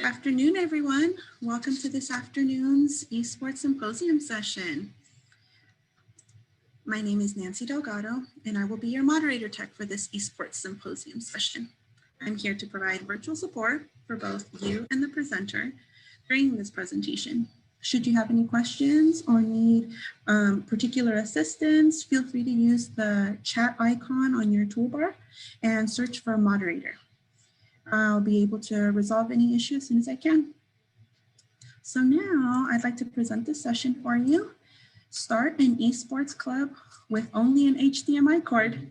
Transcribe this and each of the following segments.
Afternoon, everyone. Welcome to this afternoon's eSports Symposium session. My name is Nancy Delgado, and I will be your moderator tech for this eSports Symposium session. I'm here to provide virtual support for both you and the presenter during this presentation. Should you have any questions or need particular assistance, feel free to use the chat icon on your toolbar and search for a moderator. I'll be able to resolve any issue as soon as I can. So now I'd like to present this session for you. Start an esports club with only an HDMI cord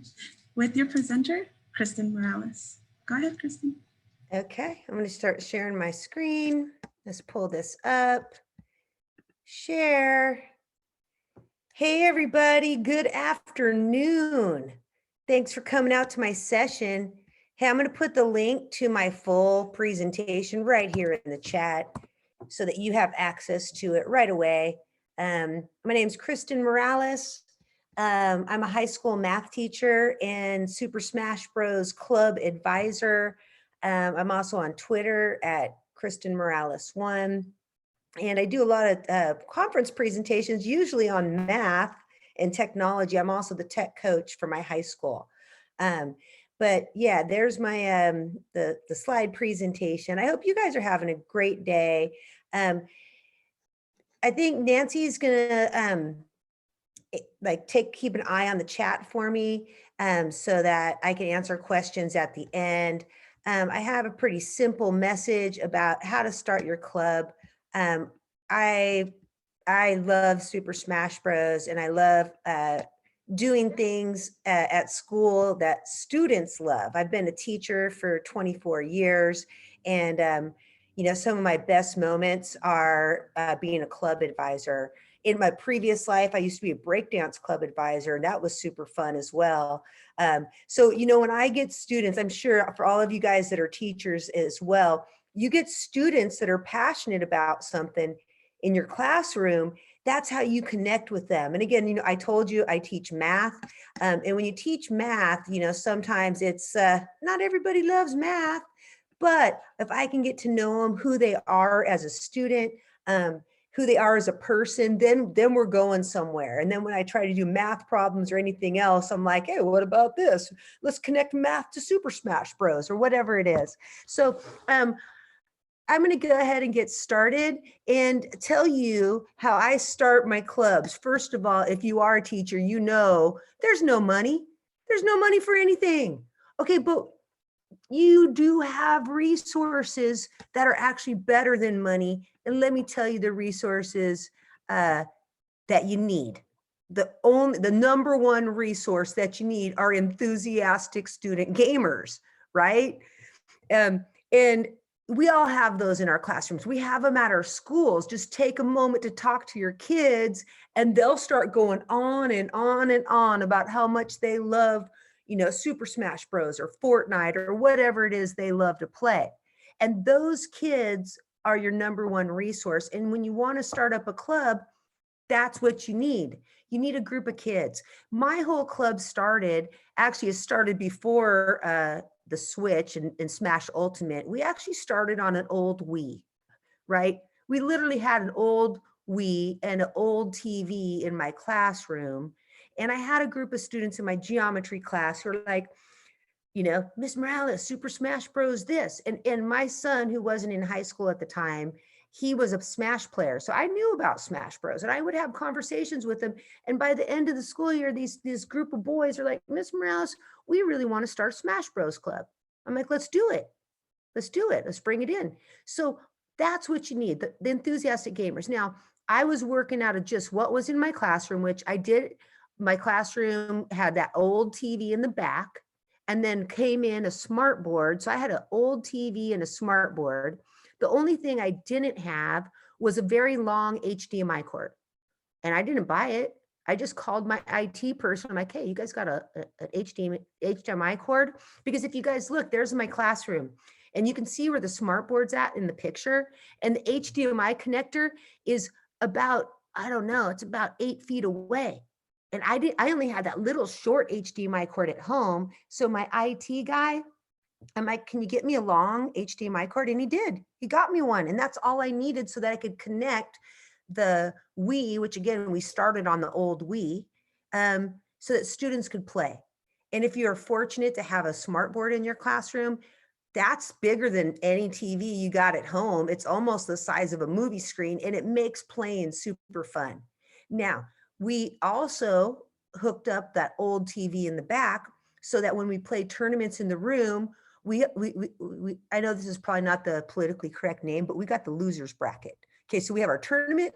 with your presenter, Kristen Morales. Go ahead, Kristen. Okay, I'm going to start sharing my screen. Let's pull this up. Share. Hey, everybody. Good afternoon. Thanks for coming out to my session. Hey, I'm going to put the link to my full presentation right here in the chat so that you have access to it right away. My name is Kristen Morales. I'm a high school math teacher and Super Smash Bros. Club advisor. I'm also on Twitter at Kristen Morales 1. And I do a lot of conference presentations, usually on math and technology. I'm also the tech coach for my high school. But yeah, there's my the slide presentation. I hope you guys are having a great day. I think Nancy's gonna keep an eye on the chat for me so that I can answer questions at the end. I have a pretty simple message about how to start your club. I love Super Smash Bros. And I love doing things at school that students love. I've been a teacher for 24 years and you know, some of my best moments are being a club advisor. In my previous life, I used to be a breakdance club advisor, and that was super fun as well. So, you know, when I get students, I'm sure for all of you guys that are teachers as well, you get students that are passionate about something in your classroom. That's how you connect with them. And again, you know, I told you I teach math. And when you teach math, you know, sometimes it's not everybody loves math. But if I can get to know them, who they are as a student, who they are as a person, then we're going somewhere. And then when I try to do math problems or anything else, I'm like, hey, what about this? Let's connect math to Super Smash Bros. Or whatever it is. So I'm going to go ahead and get started and tell you how I start my clubs. First of all, if you are a teacher, you know there's no money. There's no money for anything. Okay, but you do have resources that are actually better than money. And let me tell you the resources that you need. The number one resource that you need are enthusiastic student gamers, right? And we all have those in our classrooms. We have them at our schools. Just take a moment to talk to your kids and they'll start going on and on and on about how much they love, you know, Super Smash Bros. Or Fortnite or whatever it is they love to play. And those kids are your number one resource. And when you want to start up a club, that's what you need. You need a group of kids. My whole club started, actually it started before the Switch and Smash Ultimate. We actually started on an old Wii, right? We literally had an old Wii and an old TV in my classroom. And I had a group of students in my geometry class who were like, you know, Miss Morales, Super Smash Bros. This. And my son, who wasn't in high school at the time, he was a Smash player. So I knew about Smash Bros. And I would have conversations with him. And by the end of the school year, this group of boys are like, Miss Morales, we really want to start Smash Bros. Club. I'm like, let's do it. Let's do it. Let's bring it in. So that's what you need, the enthusiastic gamers. Now, I was working out of just what was in my classroom, which I did. My classroom had that old TV in the back and then came in a smart board. So I had an old TV and a smart board. The only thing I didn't have was a very long HDMI cord. And I didn't buy it. I just called my IT person. I'm like, hey, you guys got an HDMI cord? Because if you guys look, there's my classroom. And you can see where the smart board's at in the picture. And the HDMI connector is about, I don't know, it's about 8 feet away. And I only had that little short HDMI cord at home. So my IT guy, I'm like, can you get me a long HDMI cord? And he did. He got me one. And that's all I needed so that I could connect the Wii, which again, we started on the old Wii, so that students could play. And if you're fortunate to have a smart board in your classroom, that's bigger than any TV you got at home. It's almost the size of a movie screen and it makes playing super fun. Now, we also hooked up that old TV in the back so that when we played tournaments in the room, I know this is probably not the politically correct name, but we got the losers bracket. Okay, so we have our tournament,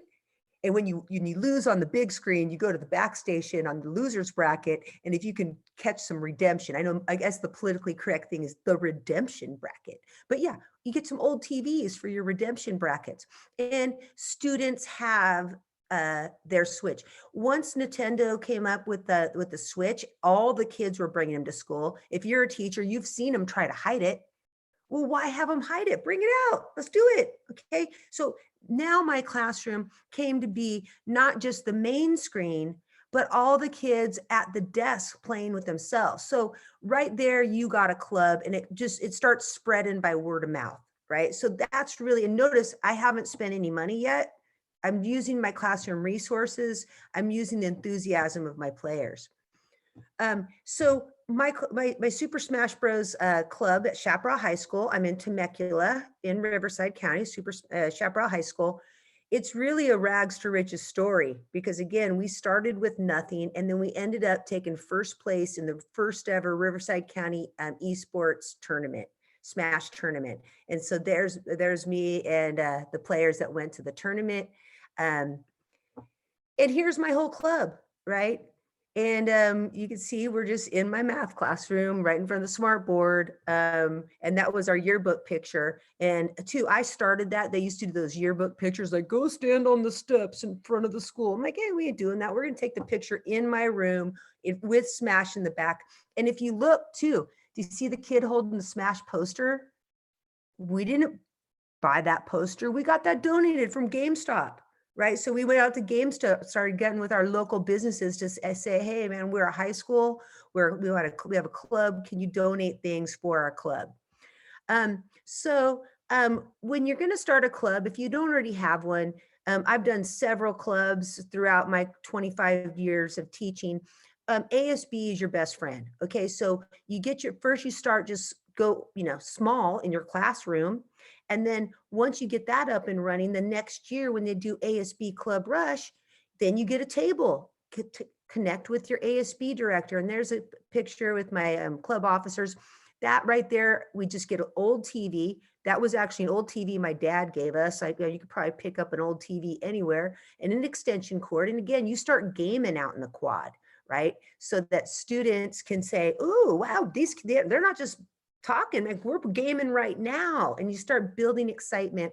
and when you lose on the big screen, you go to the back station on the losers bracket. And if you can catch some redemption, I guess the politically correct thing is the redemption bracket. But yeah, you get some old TVs for your redemption brackets. And students have their Switch. Once Nintendo came up with the Switch, all the kids were bringing them to school. If you're a teacher, you've seen them try to hide it. Well, why have them hide it? Bring it out. Let's do it. Okay. So now my classroom came to be not just the main screen, but all the kids at the desk playing with themselves. So right there, you got a club and it starts spreading by word of mouth, right? So that's really, and notice I haven't spent any money yet. I'm using my classroom resources. I'm using the enthusiasm of my players. So my Super Smash Bros. Club at Chaparral High School, I'm in Temecula in Riverside County, Chaparral High School. It's really a rags to riches story because again, we started with nothing and then we ended up taking first place in the first ever Riverside County esports tournament, Smash tournament. And so there's me and the players that went to the tournament. And here's my whole club, right? And you can see we're just in my math classroom right in front of the smart board. And that was our yearbook picture. And too, I started that. They used to do those yearbook pictures like go stand on the steps in front of the school. I'm like, hey, we ain't doing that. We're going to take the picture in my room with Smash in the back. And if you look too, do you see the kid holding the Smash poster? We didn't buy that poster. We got that donated from GameStop. Right. So we went out to GameStop, started getting with our local businesses to say, hey, man, we're a high school where we have a club. Can you donate things for our club? When you're going to start a club, if you don't already have one, I've done several clubs throughout my 25 years of teaching. ASB is your best friend. Okay. So you start just go, small in your classroom. And then once you get that up and running, the next year when they do ASB Club Rush, then you get a table to connect with your ASB director. And there's a picture with my club officers. That right there, we just get an old TV. That was actually an old TV my dad gave us. You could probably pick up an old TV anywhere and an extension cord. And again, you start gaming out in the quad, right? So that students can say, oh, wow, they're not just talking, like we're gaming right now. And you start building excitement,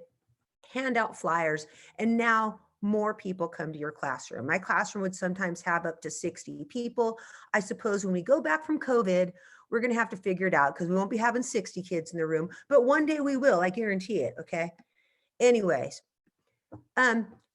hand out flyers, and now more people come to your classroom. My classroom would sometimes have up to 60 people. I suppose when we go back from COVID, we're going to have to figure it out because we won't be having 60 kids in the room, but one day we will, I guarantee it. Okay. Anyways,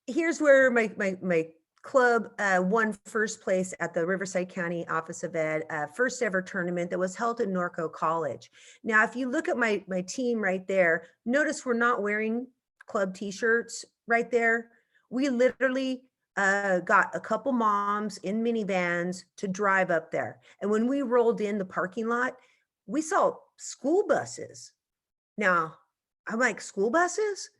here's where my club won first place at the Riverside County Office of Ed, first ever tournament that was held at Norco College. Now, if you look at my team right there, notice we're not wearing club t-shirts right there. We literally got a couple moms in minivans to drive up there. And when we rolled in the parking lot, we saw school buses. Now, I'm like, school buses?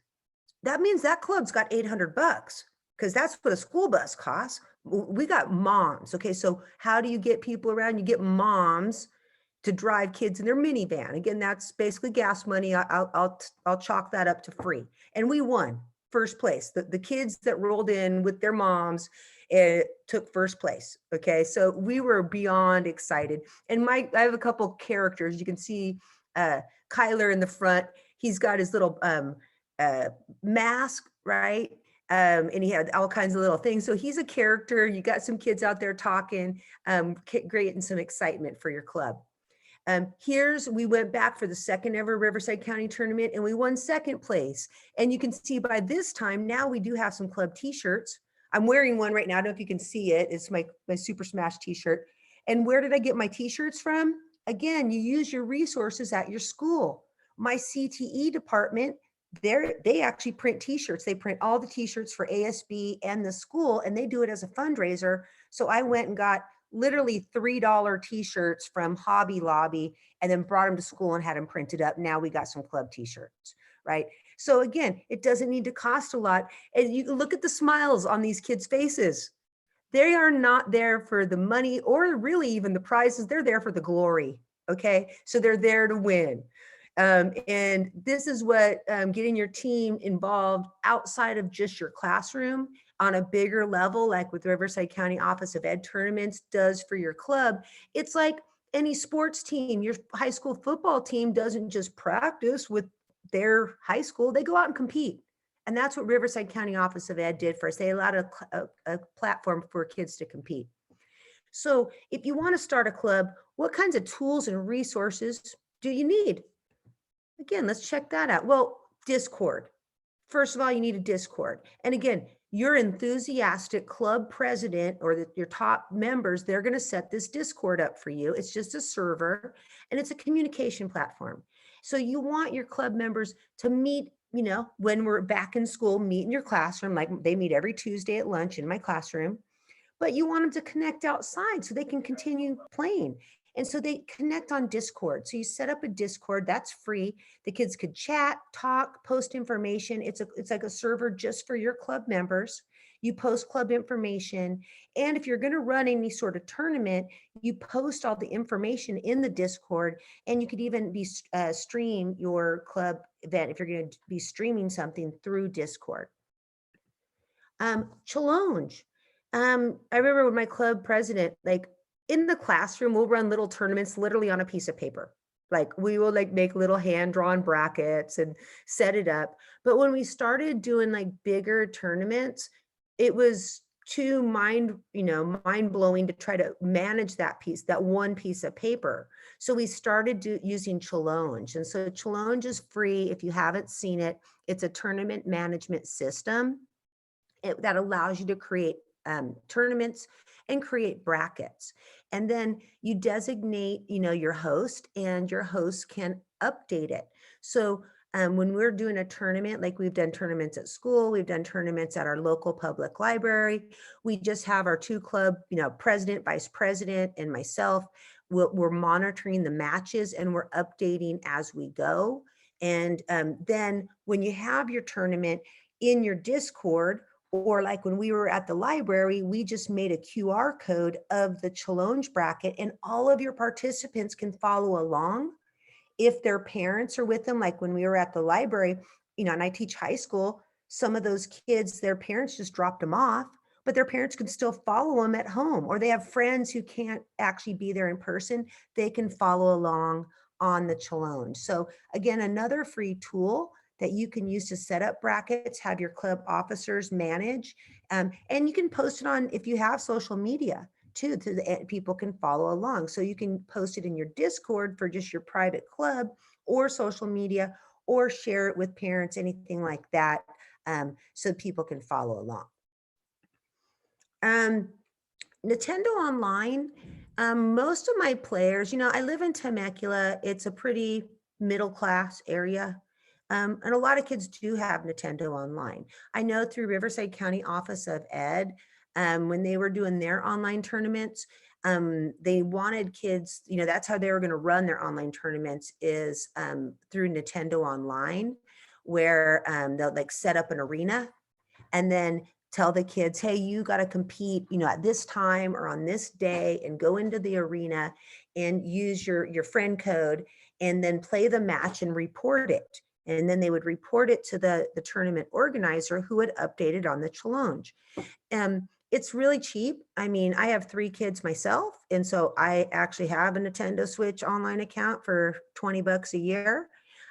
That means that club's got $800 because that's what a school bus costs. We got moms. Okay, so how do you get people around? You get moms to drive kids in their minivan. Again, that's basically gas money. I'll chalk that up to free. And we won first place. The kids that rolled in with their moms took first place. Okay, so we were beyond excited. And I have a couple characters. You can see Kyler in the front. He's got his little mask, right? And he had all kinds of little things. So he's a character. You got some kids out there talking, creating some excitement for your club. We went back for the second ever Riverside County tournament and we won second place. And you can see by this time, now we do have some club t-shirts. I'm wearing one right now. I don't know if you can see it. It's my Super Smash t-shirt. And where did I get my t-shirts from? Again, you use your resources at your school. My CTE department, they actually print t-shirts. They print all the t-shirts for ASB and the school, and they do it as a fundraiser. So I went and got literally $3 t-shirts from Hobby Lobby and then brought them to school and had them printed up. Now we got some club t-shirts, right? So again, it doesn't need to cost a lot. And you look at the smiles on these kids' faces. They are not there for the money or really even the prizes. They're there for the glory. Okay. So they're there to win. And this is what getting your team involved outside of just your classroom on a bigger level, like with Riverside County Office of Ed tournaments, does for your club. It's like any sports team. Your high school football team doesn't just practice with their high school, they go out and compete. And that's what Riverside County Office of Ed did for us. They allowed a platform for kids to compete. So if you want to start a club, what kinds of tools and resources do you need? Again, let's check that out. Well, Discord. First of all, you need a Discord. And again, your enthusiastic club president or your top members, they're going to set this Discord up for you. It's just a server and it's a communication platform. So you want your club members to meet, when we're back in school, meet in your classroom, like they meet every Tuesday at lunch in my classroom, but you want them to connect outside so they can continue playing. And so they connect on Discord. So you set up a Discord that's free. The kids could chat, talk, post information. It's like a server just for your club members. You post club information. And if you're going to run any sort of tournament, you post all the information in the Discord. And you could even be stream your club event if you're going to be streaming something through Discord. Challenge. I remember when my club president, like in the classroom, we'll run little tournaments literally on a piece of paper. Like we will like make little hand-drawn brackets and set it up. But when we started doing like bigger tournaments, it was too mind-blowing to try to manage that one piece of paper. So we started using Challenge. And so Challenge is free. If you haven't seen it, it's a tournament management system that allows you to create tournaments and create brackets. And then you designate, your host, and your host can update it. So when we're doing a tournament, like we've done tournaments at school, we've done tournaments at our local public library, we just have our two club, president, vice president, and myself. We're monitoring the matches and we're updating as we go. And then when you have your tournament in your Discord, or like when we were at the library, we just made a QR code of the challenge bracket and all of your participants can follow along. If their parents are with them, like when we were at the library, and I teach high school, some of those kids, their parents just dropped them off, but their parents can still follow them at home, or they have friends who can't actually be there in person. They can follow along on the challenge. So again, another free tool that you can use to set up brackets, have your club officers manage, and you can post it on, if you have social media too, people can follow along. So you can post it in your Discord for just your private club or social media, or share it with parents, anything like that, so people can follow along. Nintendo Online, most of my players, I live in Temecula. It's a pretty middle class area. And a lot of kids do have Nintendo Online. I know through Riverside County Office of Ed, when they were doing their online tournaments, they wanted kids, that's how they were going to run their online tournaments, is through Nintendo Online, where they'll like set up an arena and then tell the kids, hey, you got to compete, at this time or on this day, and go into the arena and use your friend code and then play the match and report it. And then they would report it to the tournament organizer, who would update it on the challenge. It's really cheap. I mean, I have 3 kids myself. And so I actually have a Nintendo Switch online account for $20 a year.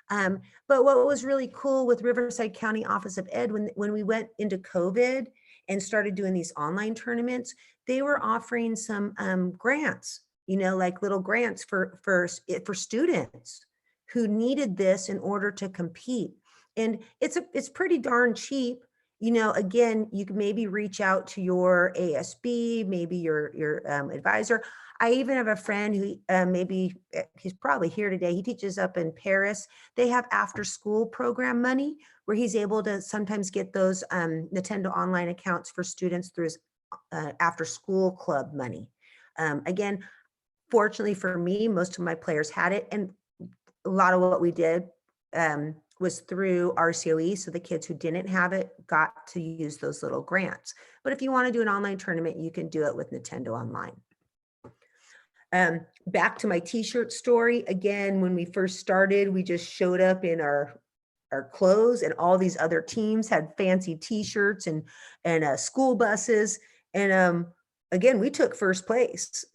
But what was really cool with Riverside County Office of Ed, when we went into COVID and started doing these online tournaments, they were offering some grants, like little grants for students who needed this in order to compete. And it's pretty darn cheap. again, you can maybe reach out to your ASB, maybe your advisor. I even have a friend who maybe he's probably here today. He teaches up in Paris. They have after school program money where he's able to sometimes get those Nintendo online accounts for students through his after school club money. Again, fortunately for me, most of my players had it. And a lot of what we did was through RCOE. So the kids who didn't have it got to use those little grants. But if you want to do an online tournament, you can do it with Nintendo Online. Back to my t-shirt story. Again, when we first started, we just showed up in our clothes, and all these other teams had fancy t-shirts and school buses. And again, we took first place.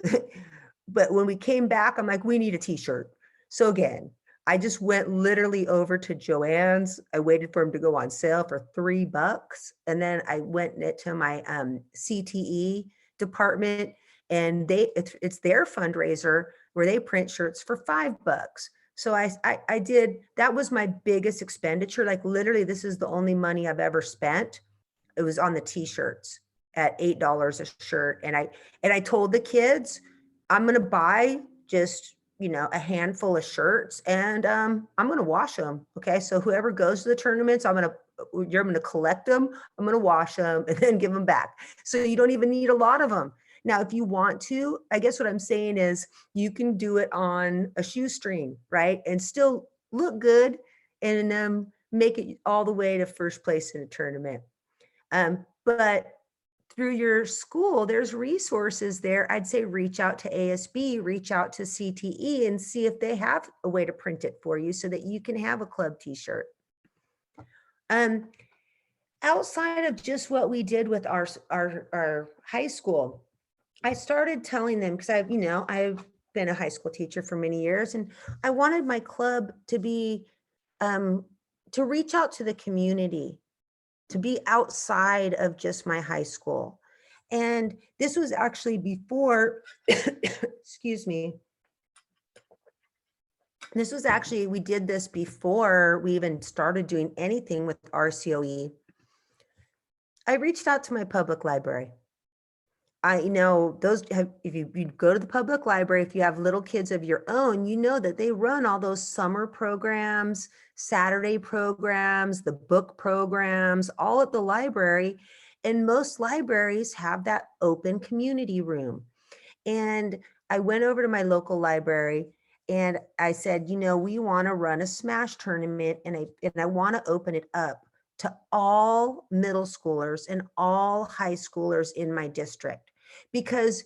But when we came back, I'm like, we need a t-shirt. So again, I just went literally over to Joann's. I waited for him to go on sale for $3. And then I went to my CTE department, and it's their fundraiser where they print shirts for $5. So I did, that was my biggest expenditure. Like literally, this is the only money I've ever spent. It was on the t-shirts at $8 a shirt. And I told the kids, I'm going to buy just, a handful of shirts, and I'm going to wash them. Okay. So whoever goes to the tournaments, you're going to collect them. I'm going to wash them and then give them back. So you don't even need a lot of them. Now, if you want to, I guess what I'm saying is you can do it on a shoestring, right? And still look good and make it all the way to first place in a tournament. But through your school, there's resources there. I'd say reach out to ASB, reach out to CTE, and see if they have a way to print it for you so that you can have a club t-shirt. Outside of just what we did with our high school, I started telling them, because I've been a high school teacher for many years, and I wanted my club to be, to reach out to the community, to be outside of just my high school. And this was actually before, excuse me. This was actually, we did this before we even started doing anything with RCOE. I reached out to my public library. I know those if you go to the public library, if you have little kids of your own, you know that they run all those summer programs, Saturday programs, the book programs, all at the library. And most libraries have that open community room. And I went over to my local library and I said, we want to run a Smash tournament, and I want to open it up to all middle schoolers and all high schoolers in my district. Because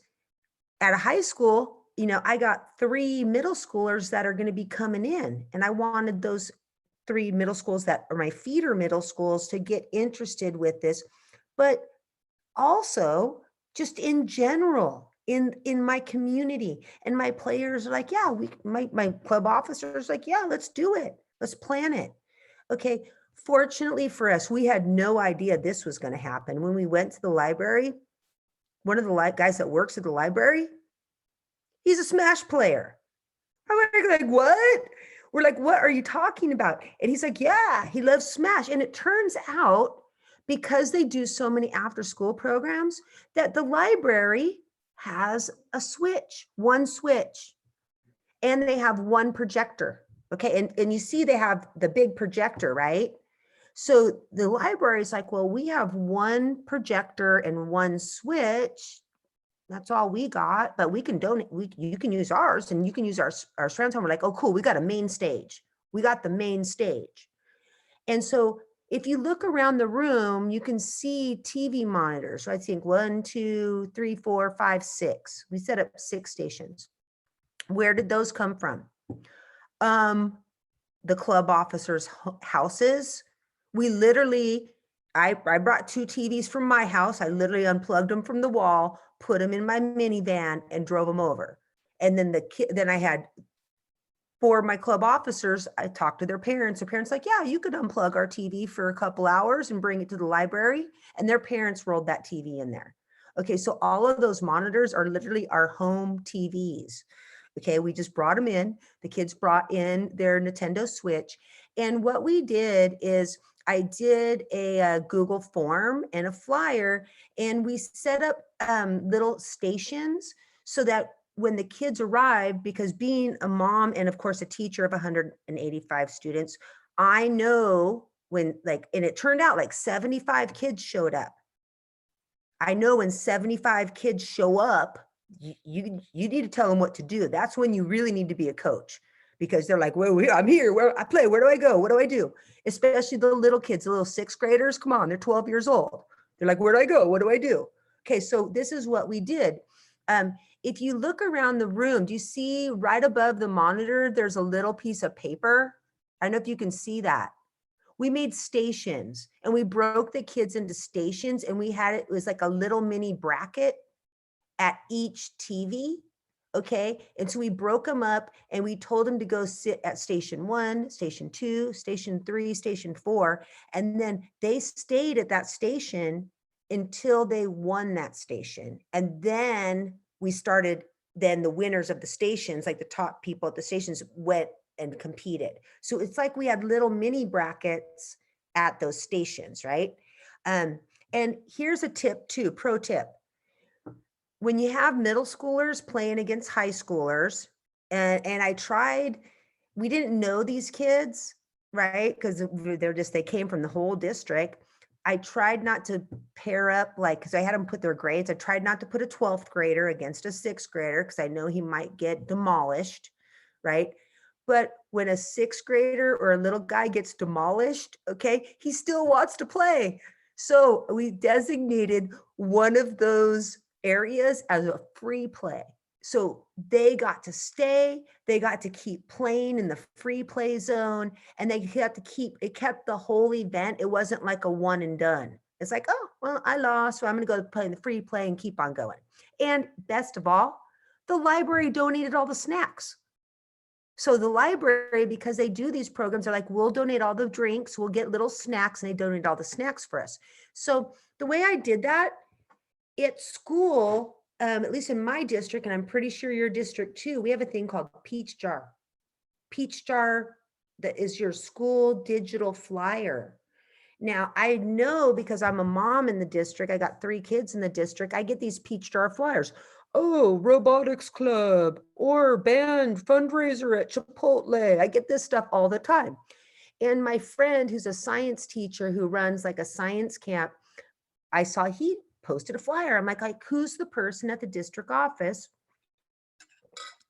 at a high school, I got 3 middle schoolers that are going to be coming in, and I wanted those 3 middle schools that are my feeder middle schools to get interested with this. But also just in general, in my community, and my players are like, yeah, my club officers like, yeah, let's do it. Let's plan it. Okay. Fortunately for us, we had no idea this was going to happen. When we went to the library, one of the guys that works at the library, he's a Smash player. I'm like, what? We're like, what are you talking about? And he's like, yeah, he loves Smash. And it turns out, because they do so many after school programs, that the library has one switch, and they have one projector. Okay. And you see they have the big projector, right? So the library is like, well, we have one projector and one switch. That's all we got, but we can donate. You can use ours, and you can use our surround sound. We're like, oh, cool. We got a main stage. We got the main stage. And so if you look around the room, you can see TV monitors. So I think 1, 2, 3, 4, 5, 6. We set up 6 stations. Where did those come from? The club officers' houses. We literally, I brought 2 TVs from my house. I literally unplugged them from the wall, put them in my minivan, and drove them over. And then then I had 4 of my club officers. I talked to their parents. Their parents like, yeah, you could unplug our TV for a couple hours and bring it to the library. And their parents rolled that TV in there. Okay, so all of those monitors are literally our home TVs. Okay, we just brought them in. The kids brought in their Nintendo Switch. And what we did is I did a Google form and a flyer, and we set up little stations so that when the kids arrive, because being a mom and of course a teacher of 185 students, I know when like, and it turned out like 75 kids showed up. I know when 75 kids show up, you need to tell them what to do. That's when you really need to be a coach because they're like, well, I'm here, where I play, where do I go? What do I do? Especially the little kids, the little sixth graders. Come on, they're 12 years old. They're like, where do I go? What do I do? Okay, so this is what we did. If you look around the room, do you see right above the monitor, there's a little piece of paper? I don't know if you can see that. We made stations and we broke the kids into stations and we had it was like a little mini bracket at each TV. Okay. And so we broke them up and we told them to go sit at station 1, station 2, station 3, station 4. And then they stayed at that station until they won that station. And then we started, then the winners of the stations, like the top people at the stations, went and competed. So it's like we had little mini brackets at those stations, right? And here's a tip too, pro tip. When you have middle schoolers playing against high schoolers, and I tried, we didn't know these kids, right? Because they came from the whole district. I tried not to pair up, like, because I had them put their grades. I tried not to put a 12th grader against a 6th grader because I know he might get demolished, right? But when a 6th grader or a little guy gets demolished, okay, he still wants to play. So we designated one of those areas as a free play. So they got to stay, they got to keep playing in the free play zone, and they got to keep, it kept the whole event. It wasn't like a one and done. It's like, oh, well, I lost, so I'm gonna go play in the free play and keep on going. And best of all, the library donated all the snacks. So the library, because they do these programs, are like, we'll donate all the drinks, we'll get little snacks, and they donate all the snacks for us. So the way I did that at school, at least in my district, and I'm pretty sure your district too, we have a thing called Peach Jar. Peach Jar, that is your school digital flyer. Now, I know because I'm a mom in the district, I got 3 kids in the district, I get these Peach Jar flyers. Oh, robotics club or band fundraiser at Chipotle. I get this stuff all the time. And my friend who's a science teacher who runs like a science camp, I saw he posted a flyer. I'm like, who's the person at the district office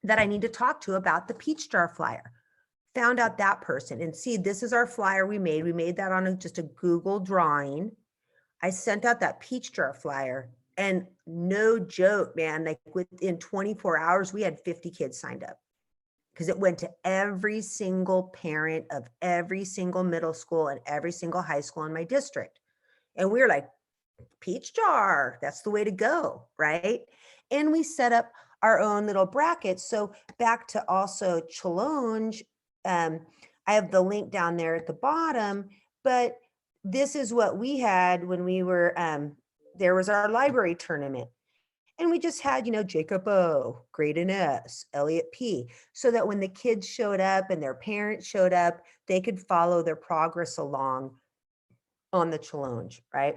that I need to talk to about the Peach Jar flyer? Found out that person, and see, this is our flyer we made. We made that on just a Google drawing. I sent out that Peach Jar flyer, and no joke, man, like within 24 hours, we had 50 kids signed up because it went to every single parent of every single middle school and every single high school in my district. And we were like, Peach Jar, that's the way to go, right? And we set up our own little brackets. So back to also Challonge, I have the link down there at the bottom, but this is what we had when we were, there was our library tournament. And we just had, Jacob O, Graydon S, Elliot P, so that when the kids showed up and their parents showed up, they could follow their progress along on the Challonge, right?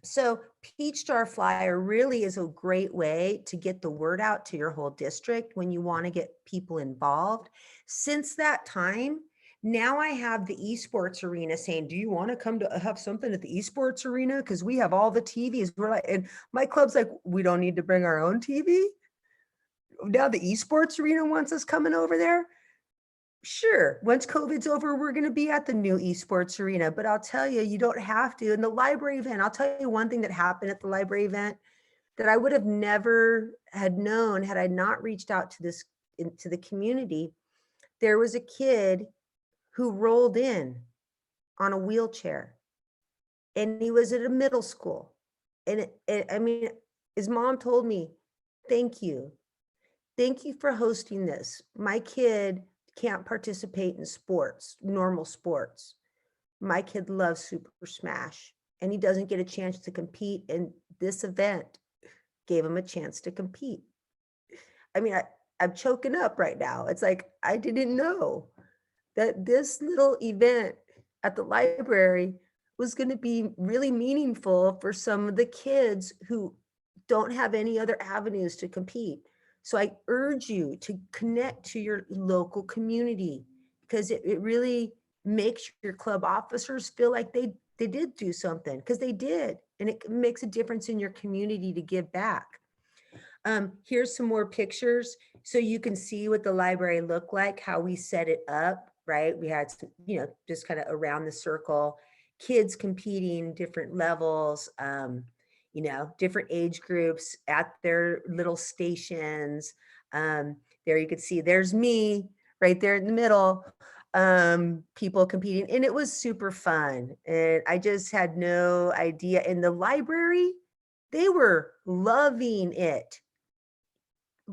So Peach Jar Flyer really is a great way to get the word out to your whole district when you want to get people involved. Since that time, now I have the esports arena saying, do you want to come to have something at the esports arena? Because we have all the TVs. We're like, and my club's like, we don't need to bring our own TV. Now the esports arena wants us coming over there. Sure, once COVID's over, we're going to be at the new esports arena, but I'll tell you, you don't have to. In the library event, I'll tell you one thing that happened at the library event that I would have never had known had I not reached out to to the community. There was a kid who rolled in on a wheelchair, and he was at a middle school. And I mean, his mom told me, thank you. Thank you for hosting this. My kid can't participate in sports, normal sports. My kid loves Super Smash, and he doesn't get a chance to compete. And this event gave him a chance to compete. I mean, I'm choking up right now. It's like, I didn't know that this little event at the library was going to be really meaningful for some of the kids who don't have any other avenues to compete. So I urge you to connect to your local community because it really makes your club officers feel like they did do something because they did. And it makes a difference in your community to give back. Here's some more pictures so you can see what the library looked like, how we set it up, right? We had, just kind of around the circle, kids competing, different levels, different age groups at their little stations. There you could see, there's me right there in the middle, people competing, and it was super fun. And I just had no idea. In the library, they were loving it.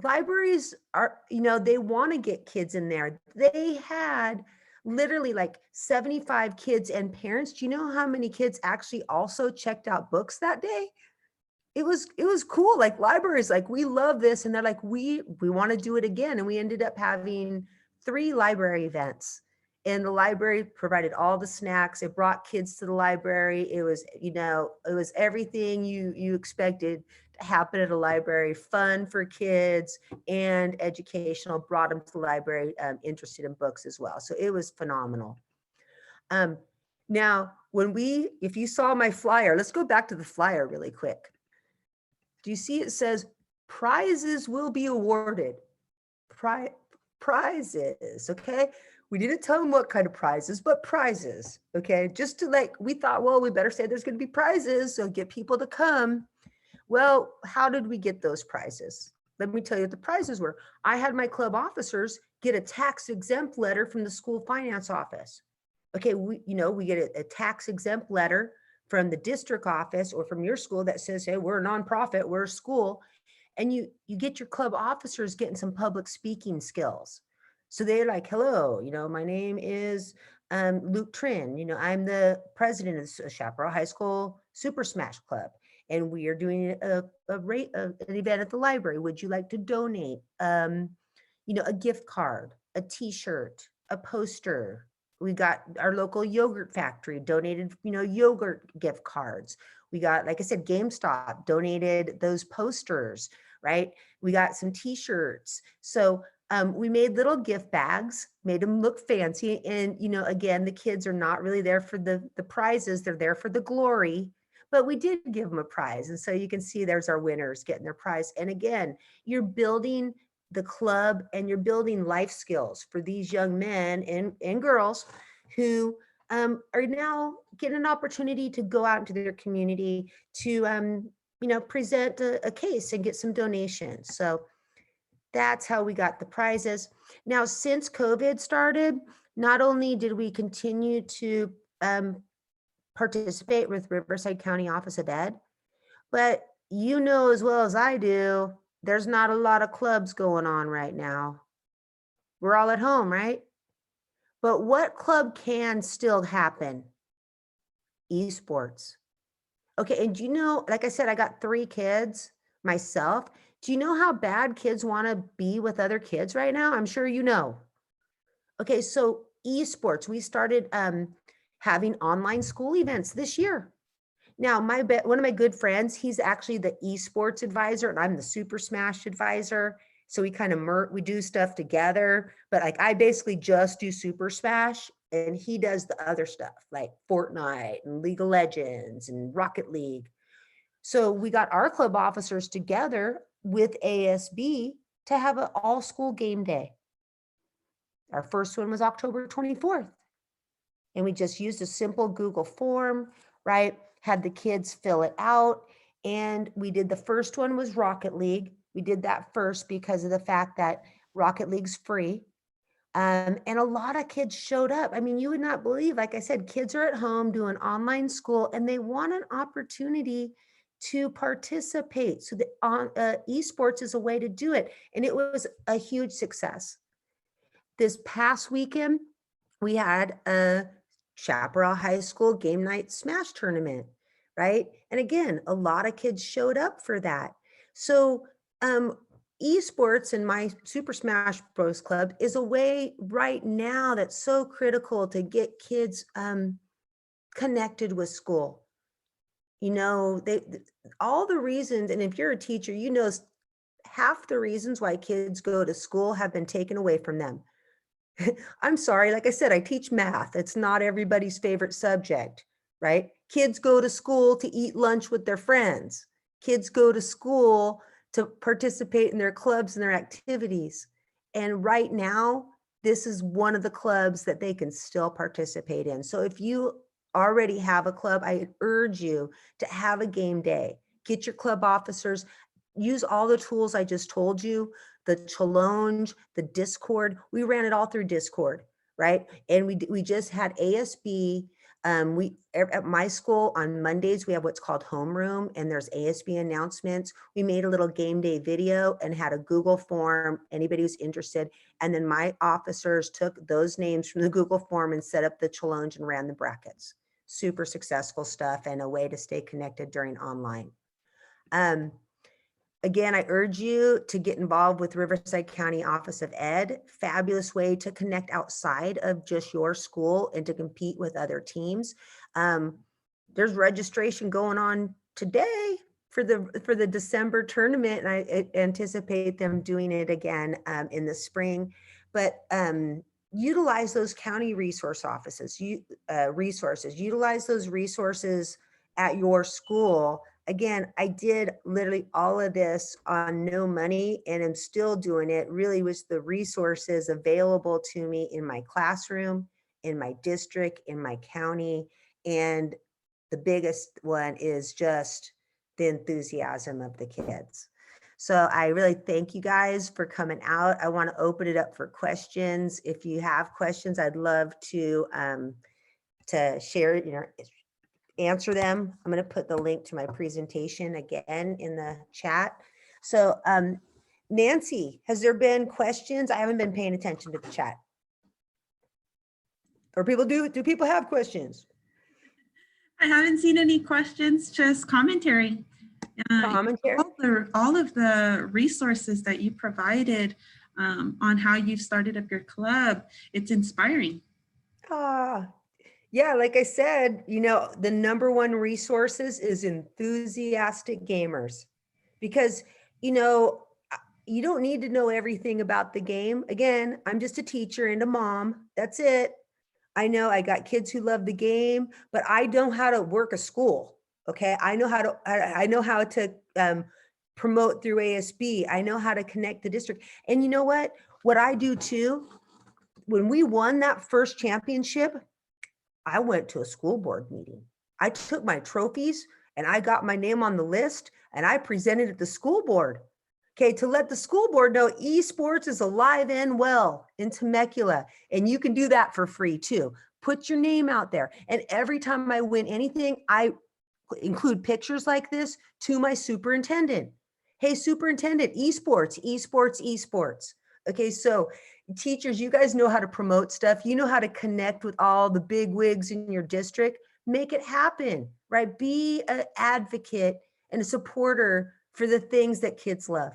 Libraries are, they want to get kids in there. They had literally like 75 kids and parents. Do you know how many kids actually also checked out books that day? It was cool. Like libraries, like we love this. And they're like, we want to do it again. And we ended up having 3 library events. And the library provided all the snacks. It brought kids to the library. It was, it was everything you expected to happen at a library, fun for kids and educational, brought them to the library interested in books as well. So it was phenomenal. Now, if you saw my flyer, let's go back to the flyer really quick. Do you see it says prizes will be awarded? Prizes, okay? We didn't tell them what kind of prizes, but prizes, okay? Just to we thought, well, we better say there's going to be prizes, so get people to come. Well, how did we get those prizes? Let me tell you what the prizes were. I had my club officers get a tax exempt letter from the school finance office. Okay, we get a tax exempt letter from the district office or from your school that says, hey, we're a nonprofit, we're a school. And you get your club officers getting some public speaking skills. So they're like, hello, my name is Luke Trin. I'm the president of the Chaparral High School Super Smash Club. And we are doing an event at the library. Would you like to donate, a gift card, a t-shirt, a poster? We got our local yogurt factory donated, yogurt gift cards. We got, like I said, GameStop donated those posters, right? We got some t-shirts. So we made little gift bags, made them look fancy. And, again, the kids are not really there for the prizes. They're there for the glory, but we did give them a prize. And so you can see there's our winners getting their prize. And again, you're building the club and you're building life skills for these young men and girls who are now getting an opportunity to go out into their community to, present a case and get some donations. So that's how we got the prizes. Now, since COVID started, not only did we continue to participate with Riverside County Office of Ed, but as well as I do, there's not a lot of clubs going on right now. We're all at home, right? But what club can still happen? Esports. Okay, and like I said, I got 3 kids myself. Do you know how bad kids want to be with other kids right now? I'm sure you know. Okay, so esports, we started having online school events this year. Now, one of my good friends, he's actually the esports advisor and I'm the Super Smash advisor. So we kind of we do stuff together, but I basically just do Super Smash and he does the other stuff like Fortnite and League of Legends and Rocket League. So we got our club officers together with ASB to have an all school game day. Our first one was October 24th. And we just used a simple Google form, right? Had the kids fill it out. And we did the first one was Rocket League. We did that first because of the fact that Rocket League's free. And a lot of kids showed up. I mean, you would not believe, like I said, kids are at home doing online school and they want an opportunity to participate. So the esports is a way to do it. And it was a huge success. This past weekend, we had a Chaparral High School game night smash tournament, right? And again, a lot of kids showed up for that. So esports in my Super Smash Bros. Club is a way right now that's so critical to get kids connected with school. You know, all the reasons, and if you're a teacher, you know, half the reasons why kids go to school have been taken away from them. I'm sorry, like I said, I teach math. It's not everybody's favorite subject, right? Kids go to school to eat lunch with their friends. Kids go to school to participate in their clubs and their activities. And right now, this is one of the clubs that they can still participate in. So if you already have a club, I urge you to have a game day. Get your club officers, use all the tools I just told you, the challenge, the Discord. We ran it all through Discord, right? And we just had ASB. At my school on Mondays, we have what's called homeroom, and there's ASB announcements. We made a little game day video and had a Google form, anybody who's interested. And then my officers took those names from the Google form and set up the challenge and ran the brackets. Super successful stuff and a way to stay connected during online. Again, I urge you to get involved with Riverside County Office of Ed. Fabulous way to connect outside of just your school and to compete with other teams. There's registration going on today for the December tournament, and I anticipate them doing it again in the spring. But utilize those county resource offices, utilize those resources at your school. Again, I did literally all of this on no money and I'm still doing it. Really was the resources available to me in my classroom, in my district, in my county. And the biggest one is just the enthusiasm of the kids. So I really thank you guys for coming out. I want to open it up for questions. If you have questions, I'd love to share, answer them. I'm going to put the link to my presentation again in the chat. So Nancy, has there been questions? I haven't been paying attention to the chat. Or do people have questions? I haven't seen any questions, just commentary. Commentary? All of the resources that you provided on how you've started up your club, it's inspiring. Yeah, like I said, the number one resources is enthusiastic gamers, because, you don't need to know everything about the game. Again, I'm just a teacher and a mom. That's it. I know I got kids who love the game, but I know how to work a school. Okay. I know how to promote through ASB. I know how to connect the district. And you know what I do too, when we won that first championship, I went to a school board meeting. I took my trophies and I got my name on the list and I presented at the school board. Okay, to let the school board know esports is alive and well in Temecula, and you can do that for free too. Put your name out there. And every time I win anything, I include pictures like this to my superintendent. Hey, superintendent, esports. Okay, so teachers, you guys know how to promote stuff. You know how to connect with all the big wigs in your district. Make it happen, right? Be an advocate and a supporter for the things that kids love.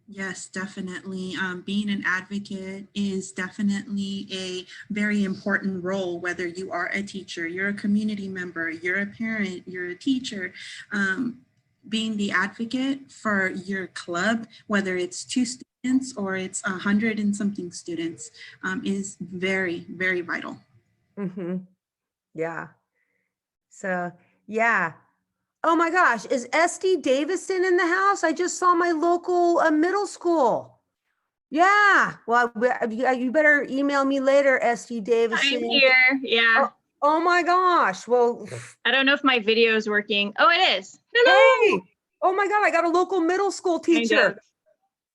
Yes, definitely. Being an advocate is definitely a very important role, whether you are a teacher, you're a community member, you're a parent, you're a teacher. Being the advocate for your club, whether it's 2 students or it's 100 and something students, is very, very vital. Mm-hmm. Yeah. So, yeah. Oh my gosh, is SD Davison in the house? I just saw my local middle school. Yeah. Well, you better email me later, SD Davison. I'm here. Yeah. Oh my gosh. Well, I don't know if my video is working. Oh, it is. Hello. Hey. Oh my God, I got a local middle school teacher.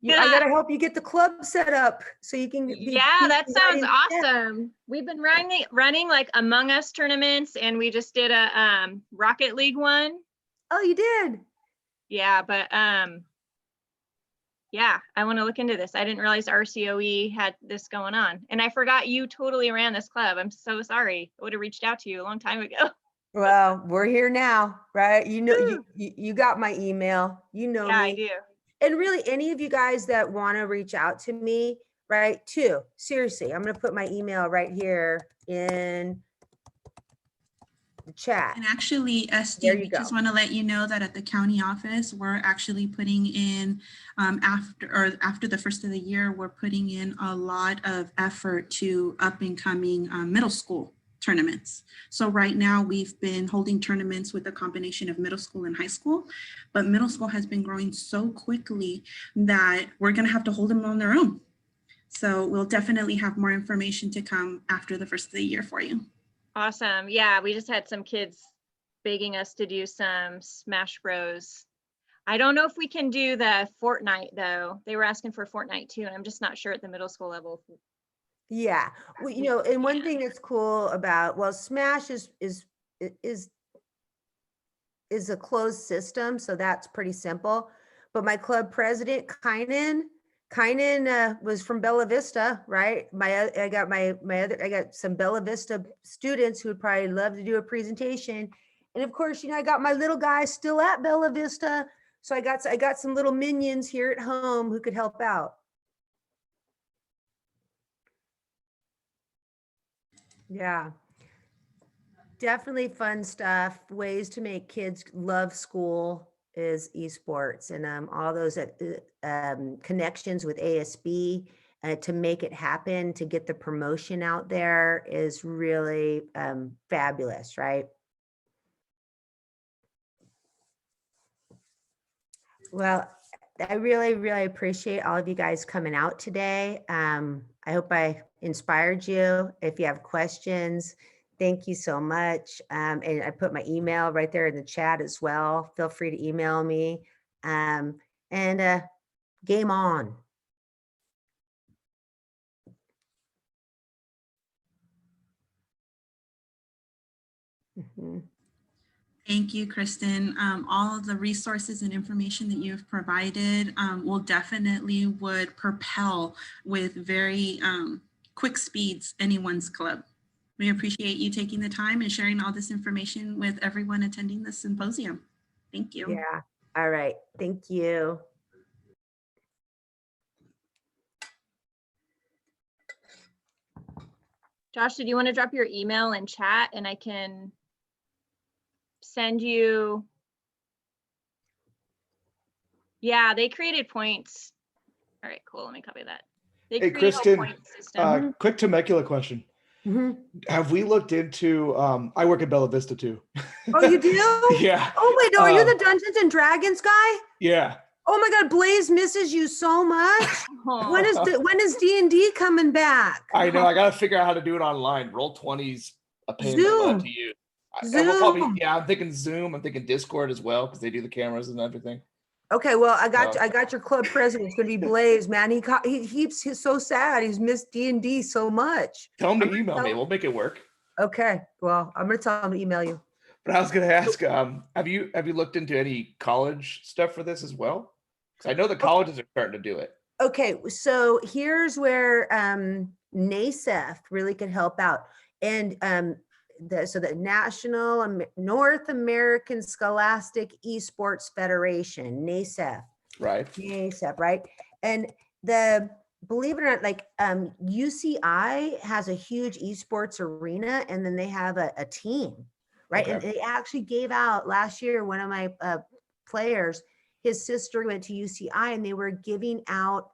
I got to help you get the club set up so you can. Yeah, that sounds awesome. We've been running like Among Us tournaments, and we just did a Rocket League one. Oh, you did? Yeah, but yeah, I want to look into this. I didn't realize RCOE had this going on, and I forgot you totally ran this club. I'm so sorry. I would have reached out to you a long time ago. Well, we're here now, right? You know, Woo. you got my email, you know Yeah, I me. do. And really, any of you guys that want to reach out to me, right, too, seriously, I'm going to put my email right here in the chat. And actually, There SD, you we go. just want to let you know that at the county office, we're actually putting in after the first of the year, we're putting in a lot of effort to up and coming middle school tournaments. So right now we've been holding tournaments with a combination of middle school and high school, but middle school has been growing so quickly that we're going to have to hold them on their own. So we'll definitely have more information to come after the first of the year for you. Awesome. Yeah, we just had some kids begging us to do some Smash Bros. I don't know if we can do the Fortnite though. They were asking for Fortnite too, and I'm just not sure at the middle school level. Yeah, well, you know, and one thing that's cool about, well, Smash is a closed system, so that's pretty simple. But my club president, Kynan was from Bella Vista, right? I got some Bella Vista students who would probably love to do a presentation. And of course, you know, I got my little guy still at Bella Vista. So I got some little minions here at home who could help out. Yeah. Definitely fun stuff. Ways to make kids love school is esports, and all those connections with ASB to make it happen, to get the promotion out there is really fabulous, right? Well, I really, really appreciate all of you guys coming out today. I hope I inspired you. If you have questions, thank you so much. And I put my email right there in the chat as well. Feel free to email me. And game on. Mhm. Thank you, Kristen. All of the resources and information that you've provided will definitely would propel with very quick speeds anyone's club. We appreciate you taking the time and sharing all this information with everyone attending the symposium. Thank you. Yeah. All right. Thank you. Josh, did you want to drop your email in chat and I can send you? Yeah, they created points. All right, cool. Let me copy that. They Hey, created a Kristen, point system. quick Temecula question. Mhm. Have we looked into, I work at Bella Vista too. Oh, you do? Yeah. Oh, wait, no, are you the Dungeons and Dragons guy? Yeah. Oh my God, Blaze misses you so much. When is D&D coming back? I know. I got to figure out how to do it online. Roll20's a pain in the butt Zoom. to use. Zoom. I'm thinking Zoom. I'm thinking Discord as well because they do the cameras and everything. Okay, well, I got your club president. It's gonna be Blaze, man. He's so sad. He's missed D&D so much. Tell them to email me. We'll make it work. Okay, well, I'm gonna tell him to email you. But I was going to ask, have you looked into any college stuff for this as well? Because I know the colleges are starting to do it. Okay, so here's where NASEF really can help out. And the National North American Scholastic Esports Federation, NASEF. Right. NASEF, right? And believe it or not, like UCI has a huge esports arena, and then they have a team, right? Okay. And they actually gave out last year, one of my players, his sister went to UCI and they were giving out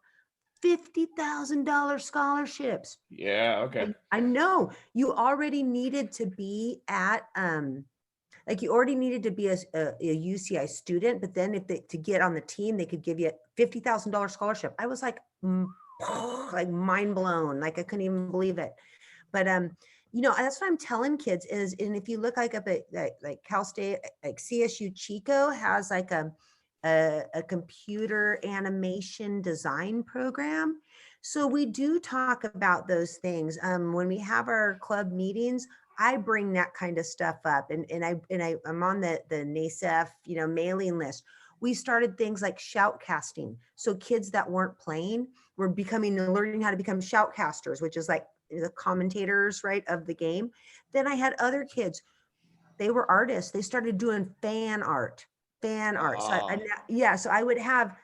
$50,000 scholarships. Yeah. Okay. I know you already needed to be at, you already needed to be a UCI student, but then to get on the team, they could give you a $50,000 scholarship. I was like mind blown. Like I couldn't even believe it. But, you know, that's what I'm telling kids is, and if you look like up at like Cal State, like CSU Chico has like a computer animation design program. So we do talk about those things. When we have our club meetings, I bring that kind of stuff up, and I'm on the NASEF, you know, mailing list. We started things like shoutcasting. So kids that weren't playing were learning how to become shoutcasters, which is like the commentators, right, of the game. Then I had other kids They were artists. They started doing fan art. So Oh. yeah, so I would have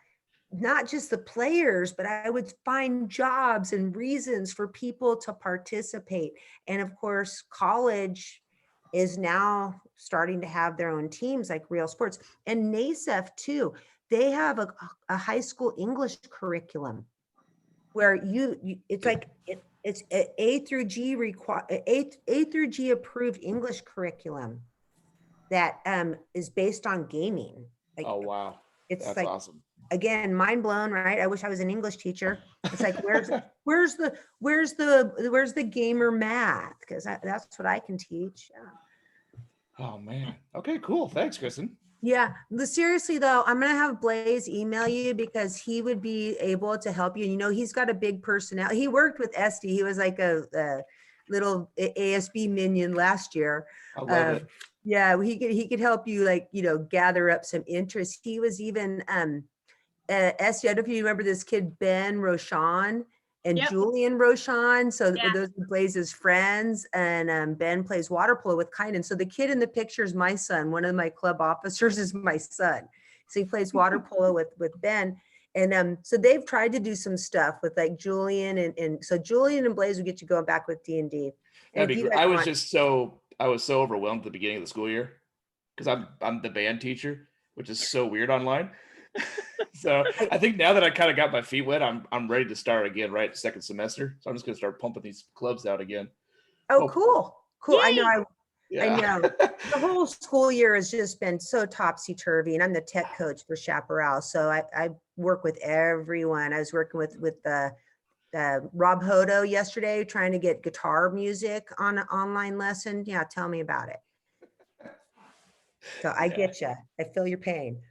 not just the players, but I would find jobs and reasons for people to participate. And of course, college is now starting to have their own teams like Real Sports, and NASEF too. They have a high school English curriculum where it's like it's A through G A through G approved English curriculum that is based on gaming. Like, Oh, wow. it's That's like, awesome. again, mind blown, right? I wish I was an English teacher. It's like, where's the gamer math? Because that's what I can teach. Yeah. Oh, man. Okay, cool. Thanks, Kristen. Yeah, seriously though, I'm gonna have Blaze email you because he would be able to help you. You know, he's got a big personality. He worked with Esty. He was like a little ASB minion last year. I love it. Yeah, he could help you, like, you know, gather up some interest. He was even Esty. I don't know if you remember this kid Ben Roshan and Yep. Julian Roshan. So Yeah. those are Blaze's friends, and Ben plays water polo with Kynan. So the kid in the picture is my son. One of my club officers is my son. So he plays water polo with Ben. And so they've tried to do some stuff with like Julian and so Julian and Blaze will get you going back with D&D. That'd be great. I was so overwhelmed at the beginning of the school year because I'm the band teacher, which is so weird online. So I think now that I kind of got my feet wet, I'm ready to start again, right? Second semester. So I'm just gonna start pumping these clubs out again. Oh, cool. I know. I Yeah. know. The whole school year has just been so topsy-turvy, and I'm the tech coach for Chaparral. So I work with everyone. I was working with Rob Hodo yesterday, trying to get guitar music on an online lesson. Yeah, tell me about it. So I get you. I feel your pain.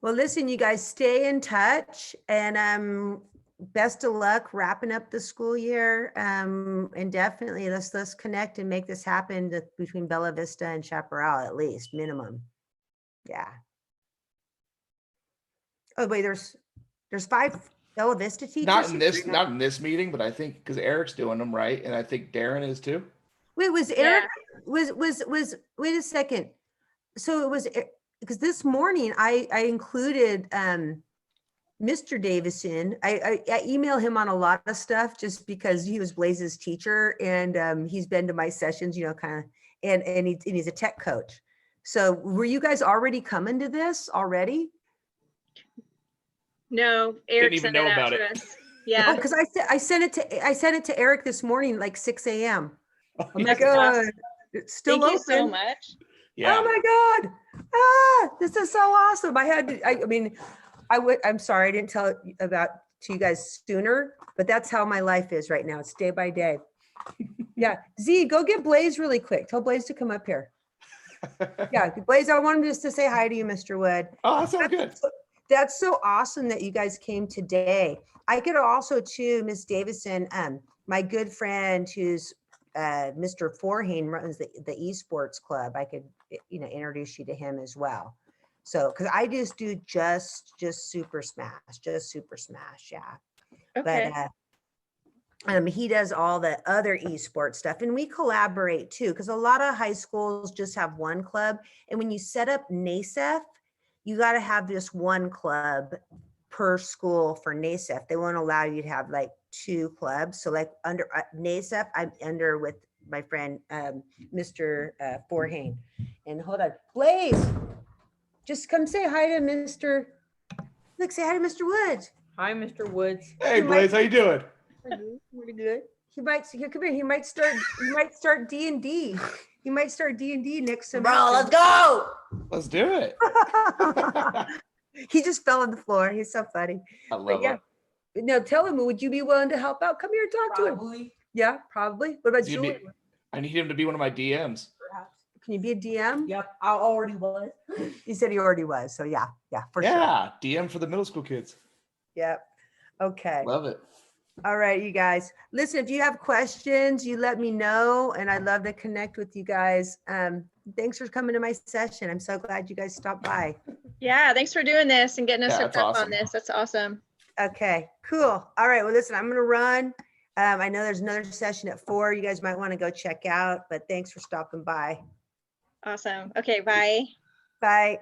Well, listen, you guys, stay in touch, and best of luck wrapping up the school year. And definitely let's connect and make this happen between Bella Vista and Chaparral, at least minimum. Yeah. Oh, wait, there's 5 Bella Vista teachers. Not in this meeting, but I think because Eric's doing them, right? And I think Darren is too. Wait, was Eric wait a second. So it was because this morning I included Mr. Davison. I email him on a lot of stuff just because he was Blaze's teacher, and he's been to my sessions, you know, kind of, and he's a tech coach. So were you guys already coming to this already? No, Eric Didn't even sent know it out about to it. us. Yeah. Because I sent it to Eric this morning, like 6 a.m. I'm like, That's awesome. it's still Thank you so open. much. Yeah. Oh my God. This is so awesome. I'm sorry, I didn't tell it to you guys sooner, but that's how my life is right now. It's day by day. Yeah. Z, go get Blaze really quick. Tell Blaze to come up here. Yeah. Blaze, I wanted just to say hi to you, Mr. Wood. Oh, that sounds good. That's so awesome that you guys came today. I could also too, Miss Davison, my good friend who's Mr. Forhane runs the esports club. I could, you know, introduce you to him as well. So, because I just do just Super Smash, yeah. Okay. But he does all the other esports stuff, and we collaborate too. Because a lot of high schools just have one club, and when you set up NASEF, you got to have this one club per school for NASEF. They won't allow you to have like 2 clubs. So like under NASEF, I'm under with my friend, Mr. Forhane. And hold on, Blaze, just come say hi to Mr. Look, say hi to Mr. Woods. Hi, Mr. Woods. Hey, Blaze, how you doing? Pretty good. He might come here. He might start D&D. He might start D&D next semester. Bro, let's go. Let's do it. He just fell on the floor. He's so funny. I love yeah. it. No, tell him, would you be willing to help out? Come here and talk to him. Probably. Yeah, probably. What about He'd be- Julie? I need him to be one of my DMs. Perhaps. Can you be a DM? Yep, I already was. He said he already was. So yeah, for sure. Yeah, DM for the middle school kids. Yep. Okay. Love it. All right, you guys. Listen, if you have questions, you let me know, and I'd love to connect with you guys. Thanks for coming to my session. I'm so glad you guys stopped by. Yeah. Thanks for doing this and getting us Yeah, hooked that's up awesome. on this. That's awesome. Okay, cool. All right. Well, listen, I'm going to run. I know there's another session at 4. You guys might want to go check out, but thanks for stopping by. Awesome. Okay, bye. Bye.